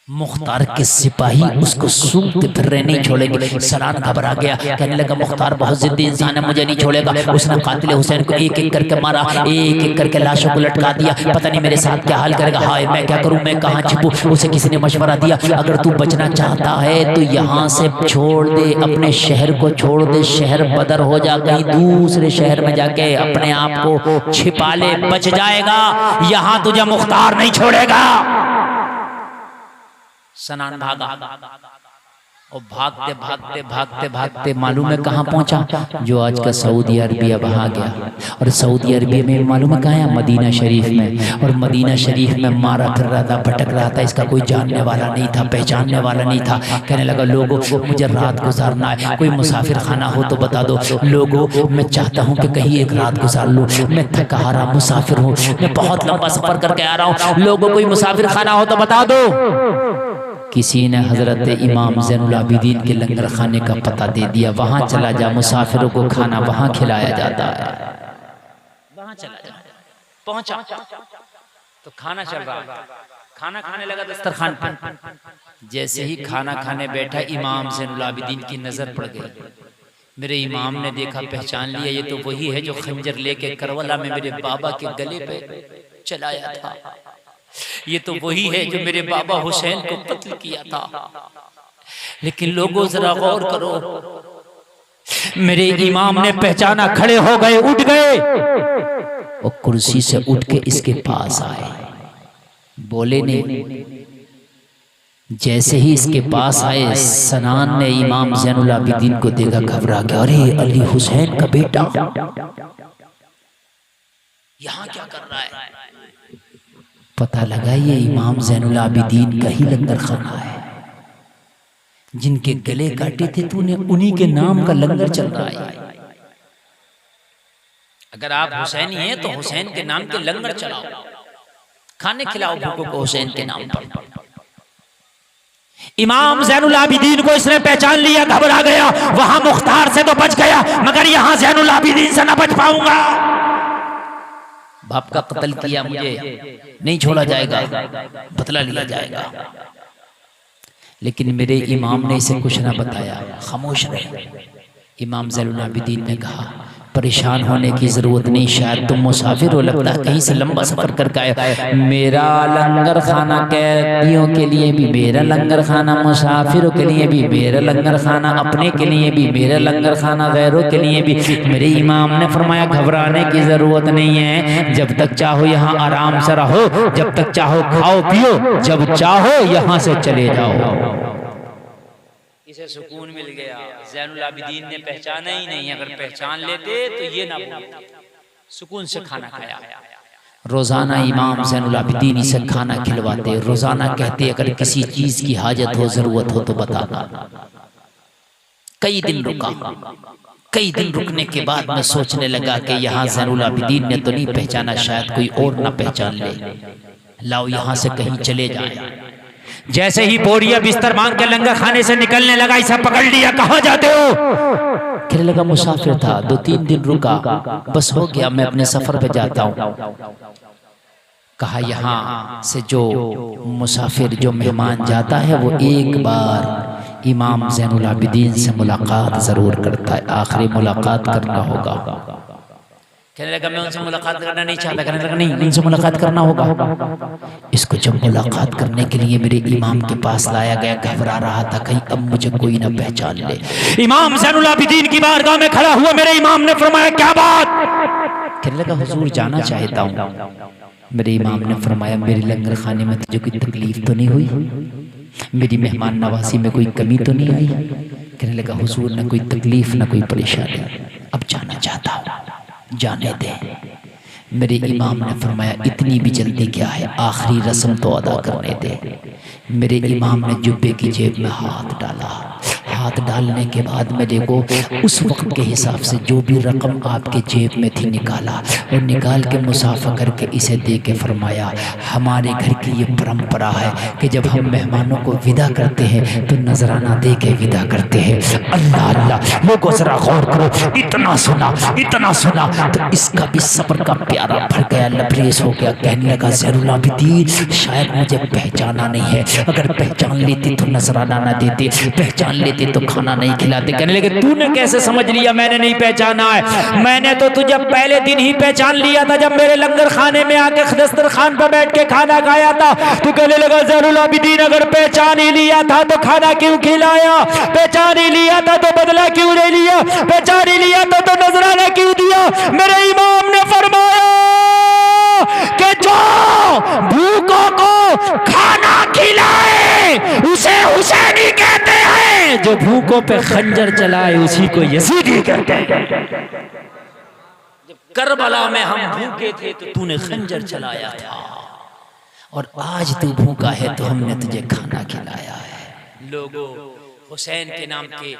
मुख्तार के सिपाही उसको सूंघते फिर रहे, नहीं छोड़ेंगे। सनान घबरा गया, कहने लगा मुख्तार बहुत जिद्दी इंसान है, मुझे नहीं छोड़ेगा। उसने कातिल हुसैन को एक एक करके मारा, एक एक करके लाशों को लटका दिया। पता नहीं मेरे साथ क्या हाल करेगा, हाय मैं क्या करूं, मैं कहाँ छिपूं। उसे किसी ने मशवरा दिया, अगर तू बचना चाहता है तो यहाँ से छोड़ दे, अपने शहर को छोड़ दे, शहर बदर हो जा, कहीं दूसरे शहर में जाके अपने आप को छिपा ले, बच जाएगा। यहाँ तुझे मुख्तार नहीं छोड़ेगा। सनान भागा और भागते भागते भागते भागते मालूम है कहाँ पहुंचा, जो आज का सऊदी अरबिया वहां गया। और सऊदी अरबिया में मालूम है कहाँ है, मदीना शरीफ में। और मदीना शरीफ में मारा फिर रहा था, भटक रहा था, इसका कोई जानने वाला नहीं था, पहचानने वाला नहीं था। कहने लगा लोगों मुझे रात गुजारना है, कोई मुसाफिर खाना हो तो बता दो। लोगों मैं चाहता हूँ कि कहीं एक रात गुजार लूँ, मैं थका हारा मुसाफिर हूँ, मैं बहुत लंबा सफर करके आ रहा हूँ, लोगों कोई मुसाफिर खाना हो तो बता दो। किसी ने हजरत इमाम ज़ैनुल आबिदीन के लंगर खाने का पता दे दिया, वहां चला जा, मुसाफिरों को खाना वहां खिलाया जाता है। वहां चला जा, पहुंचा तो खाना चल रहा है, खाना खाने लगा दस्तरखान पर। जैसे ही खाना खाने बैठा, इमाम ज़ैनुल आबिदीन की नजर पड़ गई। मेरे इमाम ने देखा, पहचान लिया, ये तो वही है जो खंजर लेके करबला में मेरे बाबा के गले पे चलाया था, ये तो वही है जो मेरे बाबा हुसैन को कत्ल किया था। लेकिन लोगों जरा गौर करो, मेरे इमाम ने पहचाना, खड़े हो गए, उठ गए और कुर्सी से उठ के इसके पास आए, बोले नहीं। जैसे ही इसके पास आए, सनान ने इमाम ज़ैनुल आबिदीन को देखा, घबरा गया, अरे अली हुसैन का बेटा यहाँ क्या कर रहा है। पता लगा ये इमाम ज़ैनुल आबिदीन का ही लंगर खाना है, जिनके गले काटे थे तूने, उन्हीं के नाम का लंगर चल रहा है। अगर आप हुसैनी हैं तो हुसैन के नाम के लंगर चलाओ, खाने खिलाओ भूखों को हुसैन के नाम पर। इमाम ज़ैनुल आबिदीन को इसने पहचान लिया, घबरा गया। वहां मुख्तार से तो बच गया, मगर यहां ज़ैनुल आबिदीन से ना बच पाऊंगा। बाप का कत्ल किया, मुझे नहीं छोड़ा जाएगा, बदला लिया जाएगा। लेकिन मेरे इमाम ने इसे कुछ ना बताया, खामोश रहे। इमाम ज़ैनुल आबिदीन ने कहा, परेशान होने की जरूरत नहीं, शायद तुम मुसाफिर हो, लगता है कहीं से लंबा सफर करके आए। मेरा लंगर खाना कैदियों के लिए भी, मेरा लंगर खाना मुसाफिरों के लिए भी, मेरा लंगर खाना अपने के लिए भी, मेरा लंगर खाना गैरों के लिए भी। मेरे इमाम ने फरमाया घबराने की जरूरत नहीं है, जब तक चाहो यहाँ आराम से रहो, जब तक चाहो खाओ पियो, जब चाहो यहाँ से चले जाओ। इसे सुकून मिल गया। ज़ैनुल आबिदीन ने पहचाना ही नहीं, अगर पहचान लेते तो ये ना बोलते। सुकून से खाना खाया। रोजाना इमाम ज़ैनुल आबिदीन इसे खाना खिलवाते, रोजाना कहते अगर किसी चीज की हाजत हो, जरूरत हो तो बताना। कई दिन रुका, कई दिन रुकने के बाद मैं सोचने लगा कि यहाँ ज़ैनुल आबिदीन ने तो नहीं पहचाना, शायद कोई और ना पहचान ले, लाओ यहाँ से कहीं चले जाए। जैसे ही बोरिया बिस्तर मांग के लंगर खाने से निकलने लगा, इसे पकड़ लिया, कहाँ जाते हो? कहने लगा मुसाफिर था, 2-3 दिन रुका, बस हो गया, मैं अपने सफर पे जाता हूँ। कहा यहाँ से जो मुसाफिर, जो मेहमान जाता है, वो एक बार इमाम ज़ैनुल आबिदीन से मुलाकात जरूर करता है, आखिरी मुलाकात करना होगा। कहने लगा मैं उनसे मुलाकात करना नहीं चाहता। कहने लगा नहीं, उनसे मुलाकात करना होगा। इसको जब मुलाकात करने के लिए मेरे इमाम के पास लाया गया, घबरा रहा था कहीं अब मुझे कोई ना पहचान ले। इमाम ज़ैनुल आबिदीन की बारगाह में खड़ा हुआ, मेरे इमाम ने फरमाया क्या बात? कहने लगा हुजूर जाना चाहता हूँ। मेरे इमाम ने फरमाया मेरे लंगर खाने में तुझे कोई तकलीफ तो नहीं हुई, मेरी मेहमान नवाजी में कोई कमी तो नहीं आई? कहने लगा हुजूर न कोई तकलीफ न कोई परेशानी, अब जाना चाहता हूँ, जाने दे। मेरे इमाम ने फरमाया इतनी भी जल्दी क्या है, आखिरी रस्म तो अदा करने दे। मेरे इमाम ने जुब्बे की जेब में हाथ डाला, हाथ डालने के बाद मेरे को उस वक्त के हिसाब से जो भी रकम आपके जेब में थी निकाला, और निकाल के मुसाफा करके इसे दे के फरमाया हमारे घर की ये परंपरा है कि जब हम मेहमानों को विदा करते हैं तो नजराना दे के विदा करते हैं। अल्लाह अल्लाह, लोगों जरा गौर करो, इतना सुना तो इसका भी सब्र का प्यारा भर गया, लबरेज हो गया। कहने लगा ज़ैनुल आबिदीन शायद मुझे पहचाना नहीं है, अगर पहचान लेती तो नजराना ना देती, पहचान लेती तो खाना नहीं खिलाते। कहने लगे तूने कैसे समझ लिया मैंने नहीं पहचाना है? मैंने तो तुझे पहले दिन ही पहचान लिया था जब मेरे लंगर खाने में आके दस्तरखान पर बैठ के खाना खाया था। तू कहने लगा ज़ैनुल आबिदीन अगर पहचान ही लिया था तो खाना क्यों खिलाया? पहचान ही लिया था तो बदला क्यों नहीं लिया? पहचान ही लिया था तो नजराना क्यों दिया? मेरे इमाम ने फरमाया कि जो भूखों को खाना खिलाए उसे हुसैनी कहते हैं, जो भूखों पे खंजर चलाए उसी को यजीदी कहते हैं। जब करबला में हम भूखे थे तो तूने खंजर चलाया था, और आज तू भूखा है तो हमने तुझे खाना खिलाया है। लोगों हुसैन के नाम के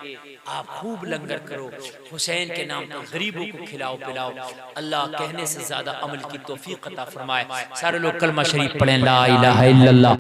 आप खूब लंगर करो, हुसैन के नाम पर गरीबों को खिलाओ पिलाओ। अल्लाह कहने से ज्यादा अमल की तौफीक अता फरमाए। सारे लोग कलमा शरीफ पढ़ें, ला इलाहा इल्लल्लाह।